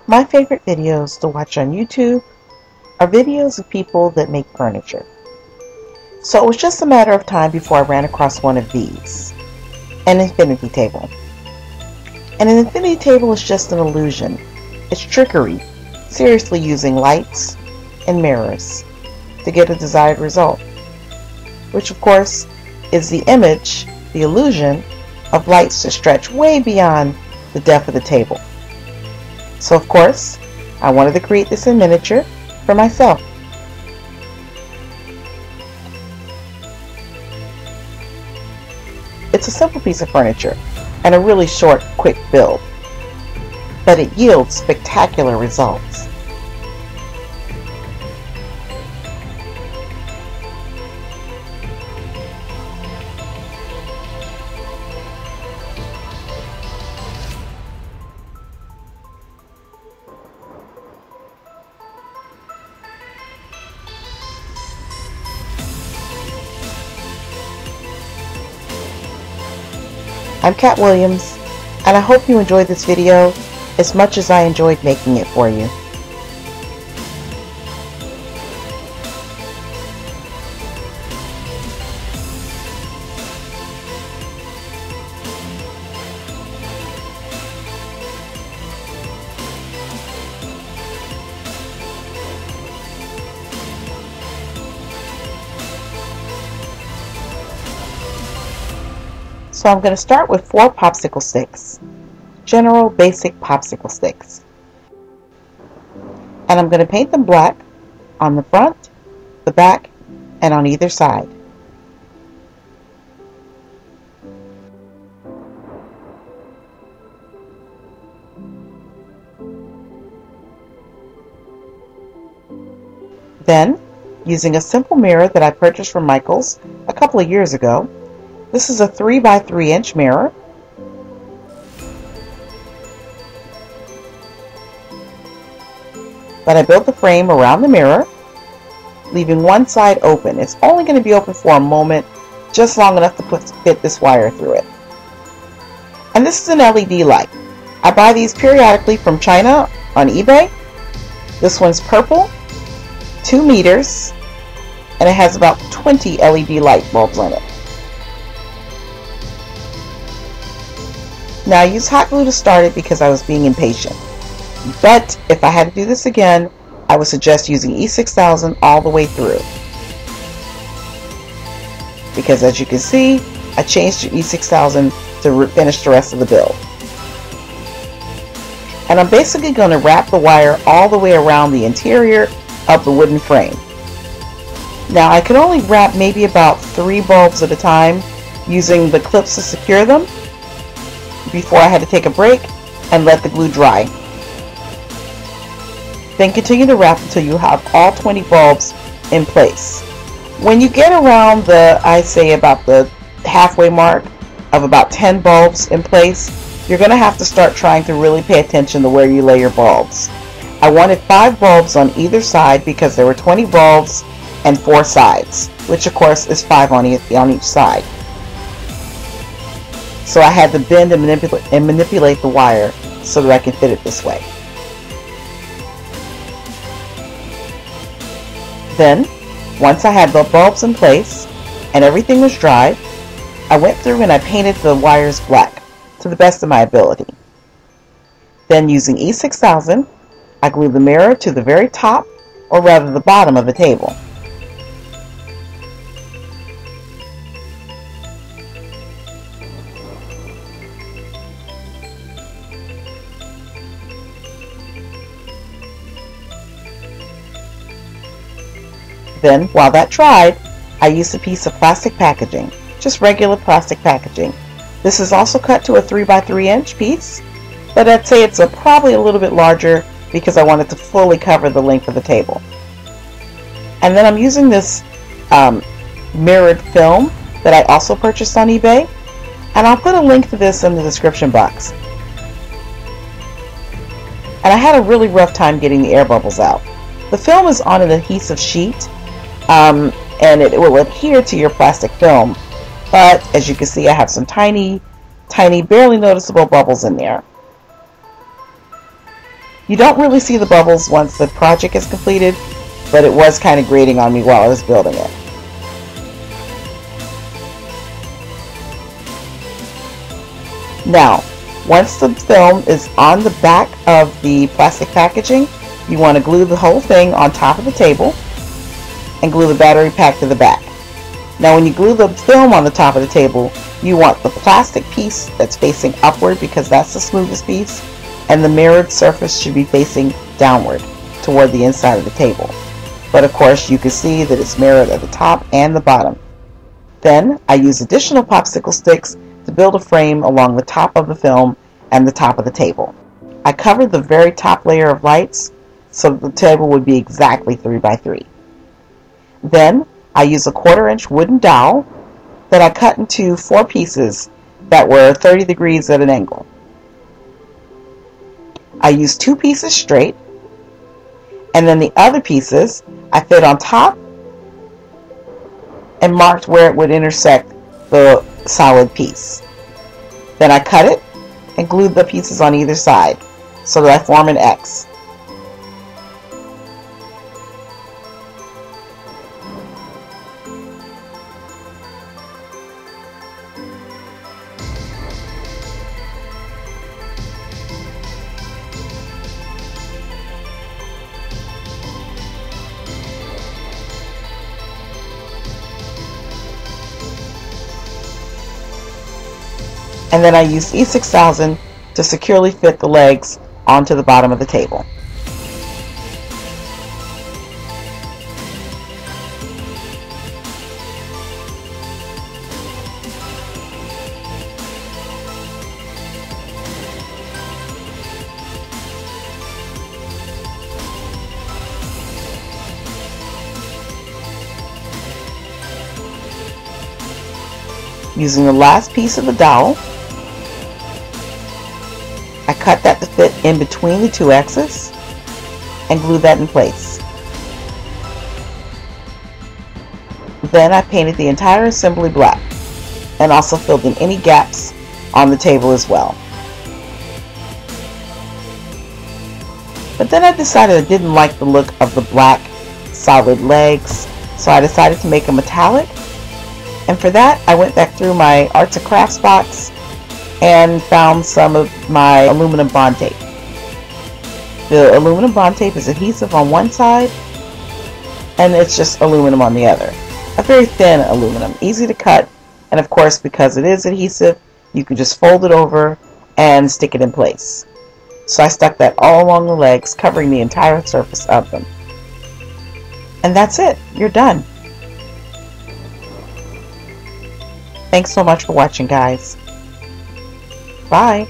My favorite videos to watch on YouTube are videos of people that make furniture. So it was just a matter of time before I ran across one of these, an infinity table. And an infinity table is just an illusion. It's trickery, seriously using lights and mirrors to get a desired result, which of course is the image, the illusion of lights that stretch way beyond the depth of the table. So of course, I wanted to create this in miniature for myself. It's a simple piece of furniture and a really short, quick build, but it yields spectacular results. I'm Kat Williams, and I hope you enjoyed this video as much as I enjoyed making it for you. So I'm going to start with 4 popsicle sticks, general basic popsicle sticks. And I'm going to paint them black on the front, the back, and on either side. Then, using a simple mirror that I purchased from Michael's a couple of years ago, this is a 3 by 3 inch mirror. But I built the frame around the mirror, leaving one side open. It's only going to be open for a moment, just long enough to fit this wire through it. And this is an LED light. I buy these periodically from China on eBay. This one's purple, 2 meters, and it has about 20 LED light bulbs on it. Now I used hot glue to start it because I was being impatient. But if I had to do this again, I would suggest using E6000 all the way through. Because as you can see, I changed to E6000 to finish the rest of the build. And I'm basically going to wrap the wire all the way around the interior of the wooden frame. Now I could only wrap maybe about 3 bulbs at a time using the clips to secure them before I had to take a break and let the glue dry. Then continue to wrap until you have all 20 bulbs in place. When you get around I say about the halfway mark of about 10 bulbs in place, you're going to have to start trying to really pay attention to where you lay your bulbs. I wanted 5 bulbs on either side because there were 20 bulbs and 4 sides, which of course is 5 on each side. So I had to bend and manipulate the wire so that I can fit it this way. Then, once I had the bulbs in place and everything was dry, I went through and I painted the wires black to the best of my ability. Then using E6000, I glued the mirror to the very top, or rather the bottom of the table. Then, while that dried, I used a piece of plastic packaging, just regular plastic packaging. This is also cut to a 3 by 3 inch piece, but I'd say it's probably a little bit larger because I wanted to fully cover the length of the table. And then I'm using this mirrored film that I also purchased on eBay, and I'll put a link to this in the description box. And I had a really rough time getting the air bubbles out. The film is on an adhesive sheet, and it will adhere to your plastic film, but as you can see, I have some tiny, barely noticeable bubbles in there. You don't really see the bubbles once the project is completed, but it was kind of grating on me while I was building it. Now, once the film is on the back of the plastic packaging, you want to glue the whole thing on top of the table and glue the battery pack to the back. Now when you glue the film on the top of the table, you want the plastic piece that's facing upward because that's the smoothest piece, and the mirrored surface should be facing downward toward the inside of the table. But of course you can see that it's mirrored at the top and the bottom. Then I use additional popsicle sticks to build a frame along the top of the film and the top of the table. I covered the very top layer of lights so that the table would be exactly 3 by 3. Then I use a 1/4 inch wooden dowel that I cut into 4 pieces that were 30 degrees at an angle. I used 2 pieces straight, and then the other pieces I fit on top and marked where it would intersect the solid piece. Then I cut it and glued the pieces on either side so that I form an X. And then I used E6000 to securely fit the legs onto the bottom of the table. Using the last piece of the dowel, I cut that to fit in between the 2 X's and glued that in place. Then I painted the entire assembly black and also filled in any gaps on the table as well. But then I decided I didn't like the look of the black solid legs, so I decided to make them metallic. And for that, I went back through my arts and crafts box and found some of my aluminum bond tape. The aluminum bond tape is adhesive on one side, and it's just aluminum on the other. A very thin aluminum, easy to cut, and of course, because it is adhesive, you can just fold it over and stick it in place. So I stuck that all along the legs, covering the entire surface of them. And that's it. You're done. Thanks so much for watching, guys. Bye.